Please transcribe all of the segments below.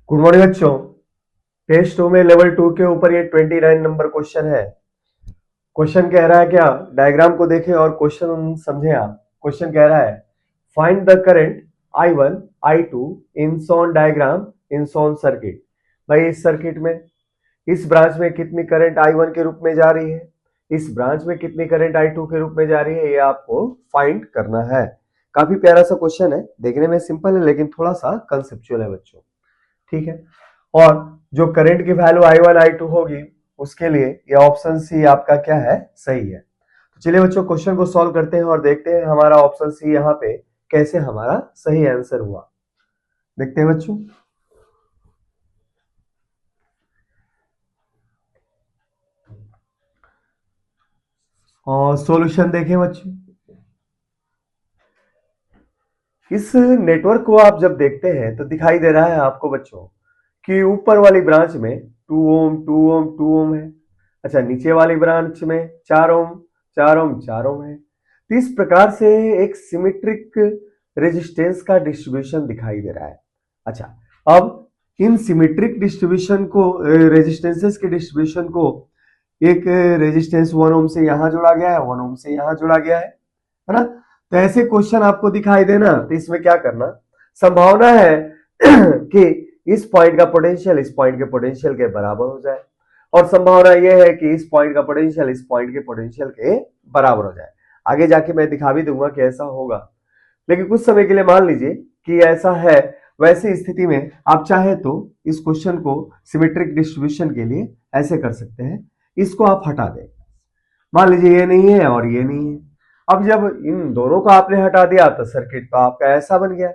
Good morning बच्चों। Test 2 में level 2 के ऊपर ये 29 नंबर क्वेश्चन है। क्वेश्चन कह रहा है क्या, डायग्राम को देखें और क्वेश्चन समझें आप। क्वेश्चन कह रहा है find the current I1 I2 in shown diagram in shown circuit. भाई इस सर्किट में इस ब्रांच में कितनी करंट I1 के रूप में जा रही है, इस ब्रांच में कितनी करंट I2 के रूप में जा रही है, ये आपको फाइंड करना है। काफी प्यारा सा क्वेश्चन है, देखने में सिंपल है लेकिन थोड़ा सा कंसेप्चुअल है बच्चों। ठीक है, और जो करंट की वैल्यू I1 I2 होगी उसके लिए ये ऑप्शन सी आपका क्या है, सही है। तो चलिए बच्चों क्वेश्चन को सॉल्व करते हैं और देखते हैं हमारा ऑप्शन सी यहाँ पे कैसे हमारा सही आंसर हुआ। देखते हैं बच्चों। और सॉल्यूशन देखें बच्चों। इस नेटवर्क को आप जब देखते हैं तो दिखाई दे रहा है आपको बच्चों कि ऊपर वाली ब्रांच में 2 ओम 2 ओम 2 ओम है। अच्छा, नीचे वाली ब्रांच में 4 ओम 4 ओम 4 ओम है। तो इस प्रकार से एक सिमेट्रिक रेजिस्टेंस का डिस्ट्रीब्यूशन दिखाई दे रहा है। अच्छा, अब इन सिमेट्रिक डिस्ट्रीब्यूशन को, रेजिस्टेंसेस के डिस्ट्रीब्यूशन को, एक रेजिस्टेंस 1 ओम से यहां जोड़ा गया है, 1 ओम से यहां जोड़ा गया है ना। तो ऐसे क्वेश्चन आपको दिखाई देना तो इसमें क्या करना, संभावना है कि इस पॉइंट का पोटेंशियल इस पॉइंट के पोटेंशियल के बराबर हो जाए, और संभावना यह है कि इस पॉइंट का पोटेंशियल इस पॉइंट के पोटेंशियल के बराबर हो जाए। आगे जाके मैं दिखा भी दूंगा कि ऐसा होगा, लेकिन कुछ समय के लिए मान लीजिए कि ऐसा है। वैसी स्थिति में आप चाहे तो इस क्वेश्चन को सिमेट्रिक डिस्ट्रीब्यूशन के लिए ऐसे कर सकते हैं, इसको आप हटा दें। मान लीजिए ये नहीं है और ये नहीं है। अब जब इन दोनों को आपने हटा दिया तो सर्किट तो आपका ऐसा बन गया।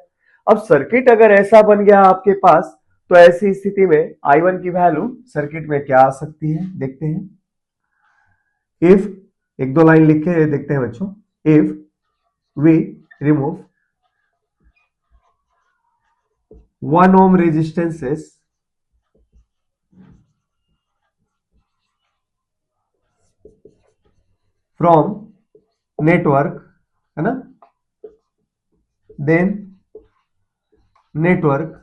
अब सर्किट अगर ऐसा बन गया आपके पास, तो ऐसी स्थिति में I1 की वैल्यू सर्किट में क्या आ सकती है, देखते हैं। इफ, एक दो लाइन लिख के देखते हैं बच्चों। If we remove 1 ohm resistances from network, है ना, then network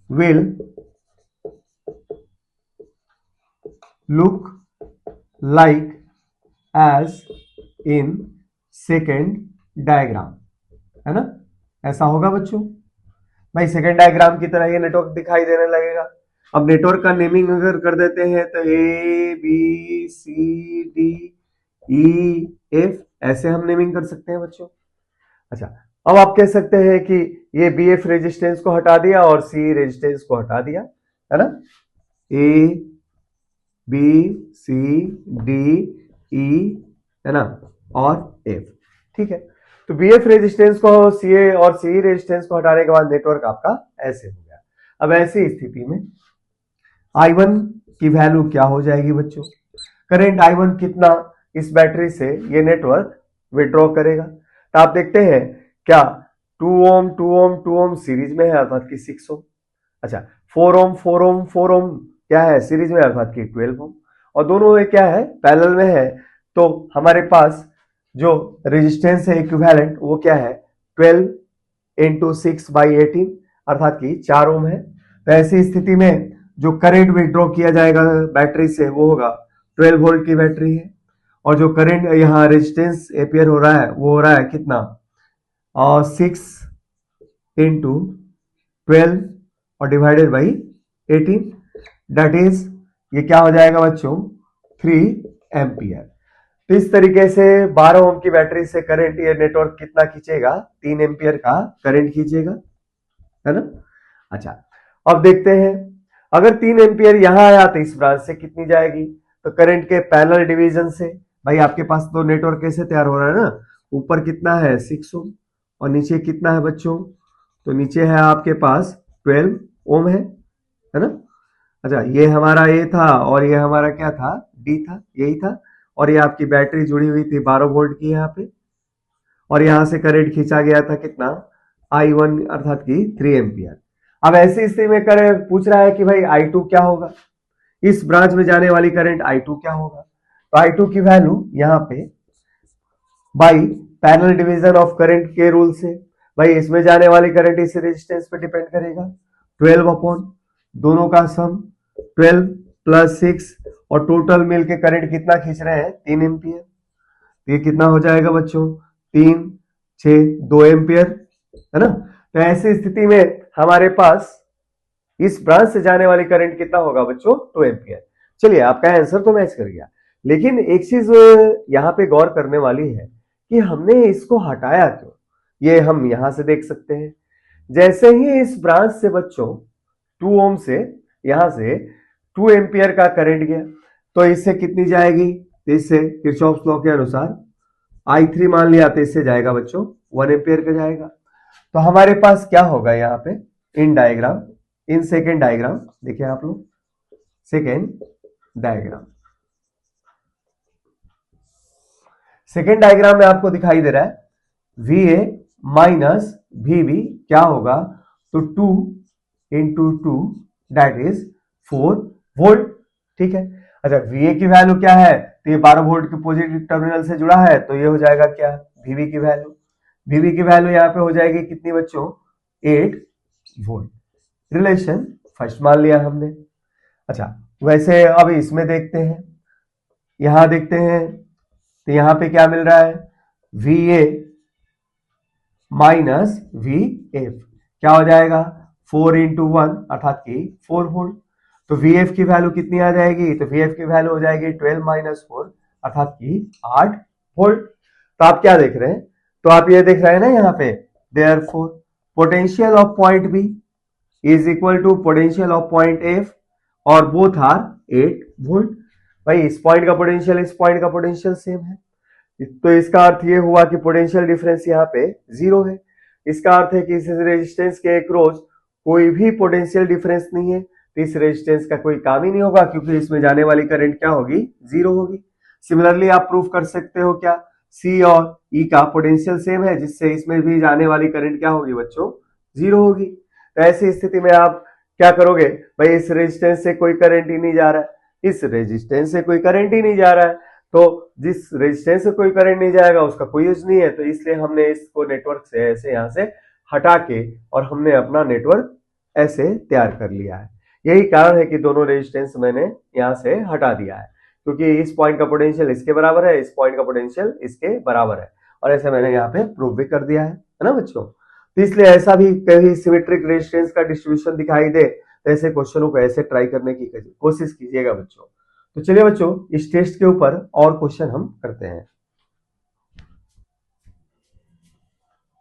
will look like as in second diagram, है ना। ऐसा होगा बच्चों, भाई सेकेंड डायग्राम की तरह ये नेटवर्क दिखाई देने लगेगा। अब नेटवर्क का नेमिंग अगर कर देते हैं तो A B C D E F, ऐसे हम नेमिंग कर सकते हैं बच्चों। अच्छा, अब आप कह सकते हैं कि ये बी एफ रेजिस्टेंस को हटा दिया और सी रेजिस्टेंस को हटा दिया, है ना। ए बी सी डी ई, है ना, और एफ। ठीक है, तो बी एफ रेजिस्टेंस को, सी ए और सी रेजिस्टेंस को हटाने के बाद नेटवर्क आपका ऐसे हो गया। अब ऐसी स्थिति में I1 की वैल्यू क्या हो जाएगी बच्चों, करंट I1 कितना इस बैटरी से ये नेटवर्क विड्रॉ करेगा। तो आप देखते हैं क्या 2 ओम 2 ओम 2 ओम सीरीज में है अर्थात कि 6 ओम। अच्छा, 4 ओम 4 ओम 4 ओम क्या है, सीरीज में अर्थात कि 12 ओम, और दोनों में क्या है, पैरेलल में है। तो हमारे पास जो रेजिस्टेंस है इक्विवेलेंट वो क्या है, 12 इंटू 6/18 अर्थात कि 4 ओम है। तो ऐसी स्थिति में जो करंट विड्रॉ किया जाएगा बैटरी से वो होगा 12 वोल्ट की बैटरी है, और जो करंट यहाँ रेजिस्टेंस एपियर हो रहा है वो हो रहा है कितना, और 6 इंटू 12 और डिवाइडेड बाई 18, दैट इज, ये क्या हो जाएगा बच्चों, 3 एम्पियर। तो इस तरीके से 12 ओम की बैटरी से करंट ये नेटवर्क कितना खींचेगा, 3 एम्पियर का करंट खींचेगा, है ना। अच्छा, अब देखते हैं अगर 3 एम्पियर यहां आया तो इस ब्रांच से कितनी जाएगी। तो करंट के पैरेलल डिवीजन से, भाई आपके पास तो नेटवर्क कैसे तैयार हो रहा है ना, ऊपर कितना है 6 ओम और नीचे कितना है बच्चों, तो नीचे है आपके पास 12 ओम है ना। अच्छा, ये हमारा ए था और ये हमारा क्या था, डी था, यही था। और ये आपकी बैटरी जुड़ी हुई थी 12 वोल्ट की यहाँ पे, और यहां से करंट खींचा गया था कितना, I1 अर्थात कि 3 एम्पियर। अब ऐसी स्थिति में करंट पूछ रहा है कि भाई I2 क्या होगा, इस ब्रांच में जाने वाली करंट I2 क्या होगा। तो I2 की वैल्यू यहां पे by parallel division of current के रूल से, भाई इसमें जाने वाली करंट इस रेजिस्टेंस पे डिपेंड करेगा। 12 अपॉन दोनों का सम 12 प्लस 6 और टोटल मिलके करंट कितना खींच रहे हैं 3 एम्पियर। ये कितना हो जाएगा बच्चों 3 6 2 एम्पियर, है ना। तो ऐसी स्थिति में हमारे पास इस ब्रांच से जाने वाली करंट कितना होगा बच्चों 2 एम्पियर। चलिए आपका आंसर तो मैच कर गया, लेकिन एक चीज यहां पे गौर करने वाली है कि हमने इसको हटाया क्यों, ये हम यहां से देख सकते हैं। जैसे ही इस ब्रांच से बच्चों 2 ओम से यहां से 2 एम्पियर का करंट गया, तो इससे कितनी जाएगी, इससे किरचॉफ लॉ के अनुसार I3 मान लिया तो इससे जाएगा बच्चों 1 एम्पियर का जाएगा। तो हमारे पास क्या होगा यहाँ पे in diagram, in second diagram देखिए आप लोग, सेकेंड डायग्राम, सेकेंड डायग्राम में आपको दिखाई दे रहा है VA माइनस VB क्या होगा, तो 2 इंटू 2 दैट इज 4 वोल्ट। ठीक है, अच्छा VA की वैल्यू क्या है, तो ये 12 वोल्ट के पॉजिटिव टर्मिनल से जुड़ा है, तो ये हो जाएगा क्या VB की वैल्यू, VB की वैल्यू यहाँ पे हो जाएगी कितनी बच्चों 8 वोल्ट। रिलेशन फर्स्ट मान लिया हमने। अच्छा वैसे अब इसमें देखते हैं, यहां देखते हैं तो यहां पे क्या मिल रहा है VA माइनस VF क्या हो जाएगा 4 इंटू 1 अर्थात कि 4 वोल्ट। तो VF की वैल्यू कितनी आ जाएगी, तो VF की वैल्यू हो जाएगी 12 माइनस 4 अर्थात कि 8 वोल्ट। तो आप क्या देख रहे हैं, तो आप ये देख रहे हैं ना यहाँ पे therefore potential of point B is equal to potential of point F और बोथ आर 8 वोल्ट। भाई इस पॉइंट का पोटेंशियल इस पॉइंट का पोटेंशियल सेम है, तो इसका अर्थ ये हुआ कि पोटेंशियल डिफरेंस यहाँ पे 0 है। इसका अर्थ है कि इस रेजिस्टेंस के अक्रॉस कोई भी पोटेंशियल डिफरेंस नहीं है, तो इस रेजिस्टेंस का कोई काम ही नहीं होगा क्योंकि इसमें जाने वाली करंट क्या होगी 0 होगी। सिमिलरली आप प्रूफ कर सकते हो क्या C और E का पोटेंशियल सेम है, जिससे इसमें भी जाने वाली करंट क्या होगी बच्चों 0 होगी। तो ऐसी स्थिति में आप क्या करोगे, भाई इस रेजिस्टेंस से कोई करंट ही नहीं जा रहा है, इस रेजिस्टेंस से कोई करंट ही नहीं जा रहा है, तो जिस रेजिस्टेंस से कोई करंट नहीं जाएगा उसका कोई यूज नहीं है, तो इसलिए हमने इसको नेटवर्क से ऐसे यहां से हटा के और हमने अपना नेटवर्क ऐसे तैयार कर लिया है। यही कारण है कि दोनों रेजिस्टेंस मैंने यहां से हटा दिया है, क्योंकि इस पॉइंट का पोटेंशियल इसके बराबर है, इस पॉइंट का पोटेंशियल इसके बराबर है, और ऐसे मैंने यहाँ पे प्रूव भी कर दिया है ना बच्चों। तो इसलिए ऐसा भी कभी सिमेट्रिक रेजिस्टेंस का डिस्ट्रीब्यूशन दिखाई दे तो ऐसे क्वेश्चनों को ऐसे ट्राई करने की कोशिश कीजिएगा बच्चों। तो चलिए बच्चों इस टेस्ट के ऊपर और क्वेश्चन हम करते हैं।